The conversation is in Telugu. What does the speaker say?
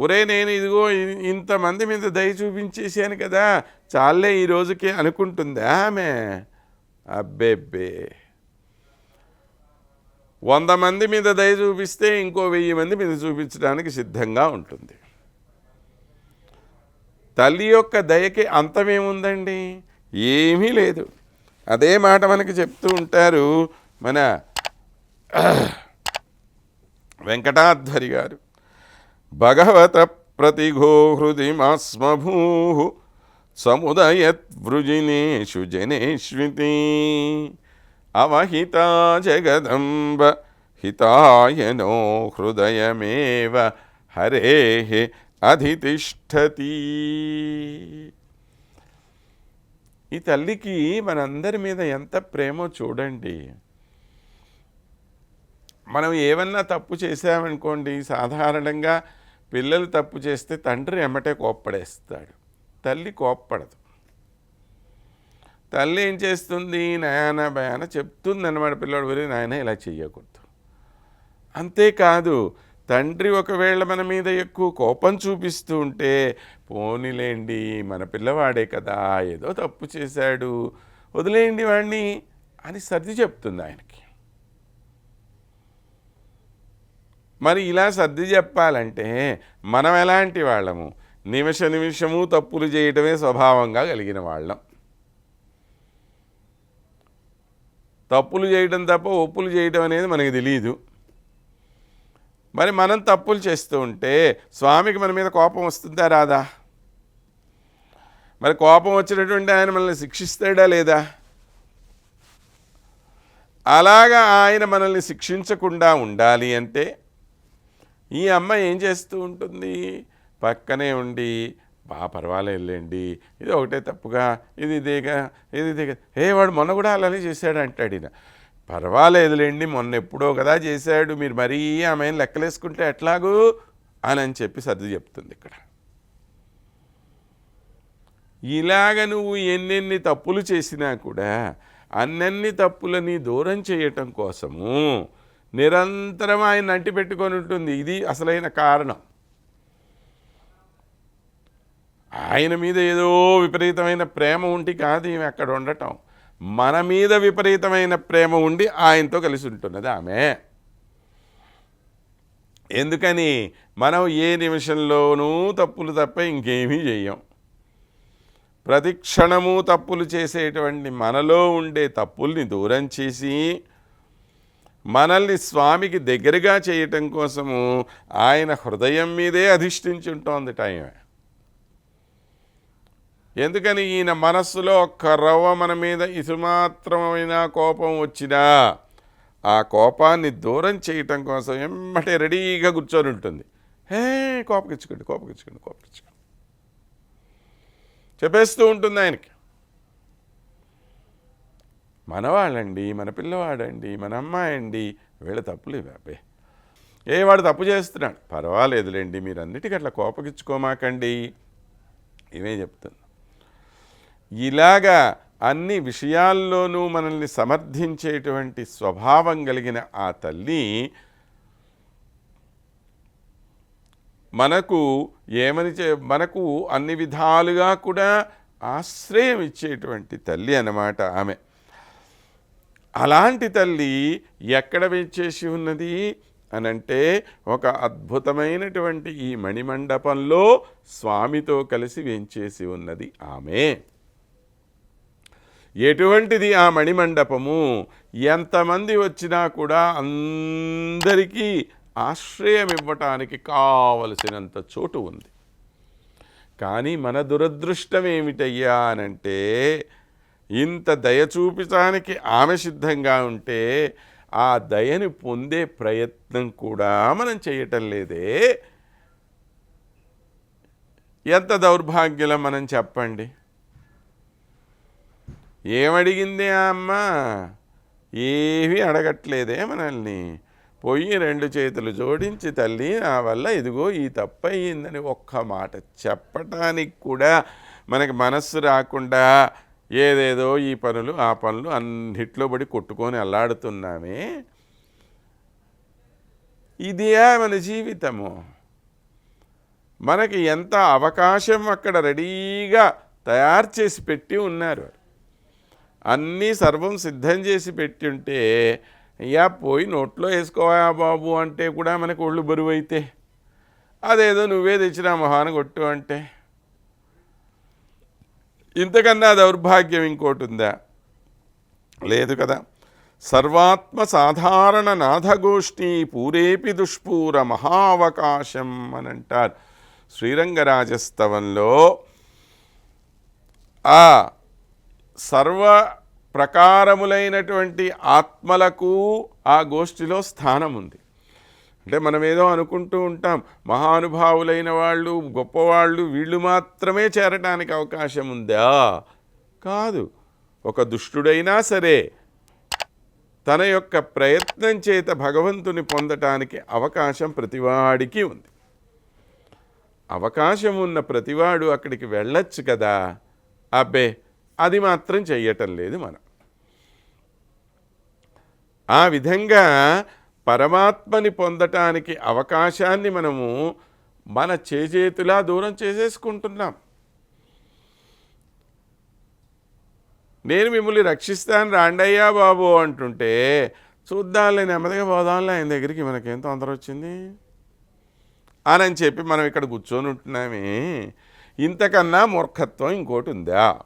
ఒరే నేను ఇదిగో ఇంతమంది మీద దయ చూపించేసాను కదా, చాలే ఈ రోజుకి అనుకుంటుందా ఆమె? అబ్బెబ్బే, 100 మంది మీద దయ చూపిస్తే ఇంకో 1000 మంది మీద చూపించడానికి సిద్ధంగా ఉంటుంది. తల్లి యొక్క దయకి అంతమేముందండి? ఏమీ లేదు. అదే మాట మనకి చెప్తూ ఉంటారు మన వెంకటాధ్వరి గారు. భగవత ప్రతిఘో హృదిమాస్మభూ సముదయద్వృజినేషు జనేష్వితి అవహితా జగదంబ హితాయనో హృదయమేవ హరేః అధితిష్ఠతి. ఈ తల్లికి మనందరి మీద ఎంత ప్రేమో చూడండి. మనం ఏమన్నా తప్పు చేసామనుకోండి, సాధారణంగా పిల్లలు తప్పు చేస్తే తండ్రి ఎమ్మటే కోప్పడేస్తాడు, తల్లి కోప్పడదు. తల్లి ఏం చేస్తుంది? నయానా భయాన చెప్తుంది అన్నమాట, పిల్లడు వెళ్ళి నాయన ఇలా చెయ్యకూడదు. అంతేకాదు, తండ్రి ఒకవేళ మన మీద ఎక్కువ కోపం చూపిస్తూ ఉంటే, పోనీలేండి మన పిల్లవాడే కదా, ఏదో తప్పు చేశాడు, వదిలేయండి వాడిని అని సర్ది చెప్తుంది ఆయనకి. మరి ఇలా సర్ది చెప్పాలంటే మనం ఎలాంటి వాళ్ళము? నిమిషము తప్పులు చేయటమే స్వభావంగా కలిగిన వాళ్ళం. తప్పులు చేయడం తప్ప ఒప్పులు చేయడం అనేది మనకి తెలియదు. మరి మనం తప్పులు చేస్తూ ఉంటే స్వామికి మన మీద కోపం వస్తుందా రాదా? మరి కోపం వచ్చినటువంటి ఆయన మనల్ని శిక్షిస్తాడా లేదా? అలాగా ఆయన మనల్ని శిక్షించకుండా ఉండాలి అంటే ఈ అమ్మ ఏం చేస్తూ ఉంటుంది? పక్కనే ఉండి పర్వాలేదులేండి, ఇది ఒకటే తప్పుగా, ఇది ఇదేగా, ఇది ఇదేగా, వాడు మొన్న కూడా అలానే చేశాడు అంటాడు ఈయన. పర్వాలేదులేండి, మొన్న ఎప్పుడో కదా చేశాడు, మీరు మరీ ఆమెను లెక్కలేసుకుంటే ఎట్లాగూ అని చెప్పి సర్ది చెప్తుంది ఇక్కడ. ఇలాగ నువ్వు ఎన్నెన్ని తప్పులు చేసినా కూడా అన్నన్ని తప్పులని దూరం చేయటం కోసము నిరంతరం ఆయన అంటి పెట్టుకొని ఉంటుంది. ఇది అసలైన కారణం. ఆయన మీద ఏదో విపరీతమైన ప్రేమ ఉండి కాదు ఈమె అక్కడ ఉండటం, మన మీద విపరీతమైన ప్రేమ ఉండి ఆయనతో కలిసి ఉంటున్నది ఆమె. ఎందుకని? మనం ఏ నిమిషంలోనూ తప్పులు తప్ప ఇంకేమీ చెయ్యం. ప్రతి క్షణము తప్పులు చేసేటువంటి మనలో ఉండే తప్పుల్ని దూరం చేసి మనల్ని స్వామికి దగ్గరగా చేయటం కోసము ఆయన హృదయం మీదే అధిష్ఠించి ఉంటుంది టైం. ఎందుకని? ఈయన మనస్సులో ఒక్క రవ్వ మన మీద ఇసుమాత్రమైన కోపం వచ్చినా ఆ కోపాన్ని దూరం చేయటం కోసం ఎమ్మటే రెడీగా కూర్చొని ఉంటుంది. కోపకిచ్చుకోండి కోపకిచ్చుకోండి కోపకిచ్చుకోండి చెప్పేస్తూ ఉంటుంది ఆయనకి. మనవాళ్ళండి, మన పిల్లవాడండి, మన అమ్మాయి అండి, వీళ్ళ తప్పులు ఇవే. వాడు తప్పు చేస్తున్నాడు, పర్వాలేదులేండి, మీరు అన్నిటికీ అట్లా కోపకిచ్చుకోమాకండి, ఇవే చెప్తుంది. ఇలాగా అన్ని విషయాల్లోనూ మనల్ని సమర్థించేటువంటి స్వభావం కలిగిన ఆ తల్లి మనకు మనకు అన్ని విధాలుగా కూడా ఆశ్రయం ఇచ్చేటువంటి తల్లి అన్నమాట ఆమె. అలాంటి తల్లి ఎక్కడ వెంచేసి ఉన్నది అనంటే ఒక అద్భుతమైనటువంటి ఈ మణిమండపంలో స్వామితో కలిసి వెంచేసి ఉన్నది ఆమె. ఎటువంటిది ఆ మణిమండపము? ఎంతమంది వచ్చినా కూడా అందరికీ ఆశ్రయం ఇవ్వటానికి కావలసినంత చోటు ఉంది. కానీ మన దురదృష్టం ఏమిటయ్యా అనంటే, ఇంత దయ చూపించడానికి ఆమె సిద్ధంగా ఉంటే ఆ దయని పొందే ప్రయత్నం కూడా మనం చేయటం లేదే. ఎంత దౌర్భాగ్యం మనం చెప్పండి. ఏమడిగింది ఆ అమ్మ? ఏమీ అడగట్లేదే మనల్ని. పోయి 2 చేతులు జోడించి, తల్లి నా వల్ల ఇదిగో ఈ తప్పు అయ్యిందని ఒక్క మాట చెప్పటానికి కూడా మనకి మనస్సు రాకుండా ఏదేదో ఈ పనులు ఆ పనులు అన్నిట్లో పడి కొట్టుకొని అల్లాడుతున్నామే. ఇదియా మన జీవితము? మనకి ఎంత అవకాశం అక్కడ రెడీగా తయారు చేసి పెట్టి ఉన్నారు. అన్నీ సర్వం సిద్ధం చేసి పెట్టి ఉంటే అయ్యా పోయి నోట్లో వేసుకోవా బాబు అంటే కూడా మనకు ఒళ్ళు బరువు అయితే, అదేదో నువ్వే తెచ్చినా మొహాన కొట్టు అంటే ఇంతకన్నా దౌర్భాగ్యం ఇంకోటి ఉందా? లేదు కదా. సర్వాత్మ సాధారణ నాథగోష్ఠి పూరేపి దుష్పూర మహావకాశం అని అంటారు శ్రీరంగరాజస్తవంలో. ఆ సర్వ ప్రకారములైనటువంటి ఆత్మలకు ఆ గోష్ఠిలో స్థానం ఉంది. అంటే మనం ఏదో అనుకుంటూ ఉంటాం, మహానుభావులైన వాళ్ళు, గొప్పవాళ్ళు, వీళ్ళు మాత్రమే చేరటానికి అవకాశం ఉందా? కాదు. ఒక దుష్టుడైనా సరే తన యొక్క ప్రయత్నం చేత భగవంతుని పొందటానికి అవకాశం ప్రతివాడికి ఉంది. అవకాశం ఉన్న ప్రతివాడు అక్కడికి వెళ్ళొచ్చు కదా. అబ్బే అది మాత్రం చెయ్యటం లేదు మనం. ఆ విధంగా పరమాత్మని పొందటానికి అవకాశాన్ని మనము మన చేతులా దూరం చేసేసుకుంటున్నాం. నేను మిమ్మల్ని రక్షిస్తాను రాండయ్యా బాబు అంటుంటే, చూద్దాంలే నెమ్మదిగా పోదాంలే ఆయన దగ్గరికి, మనకేం తొందర వచ్చింది అని చెప్పి మనం ఇక్కడ కూర్చొని ఉంటున్నామే. ఇంతకన్నా మూర్ఖత్వం ఇంకోటి ఉందా?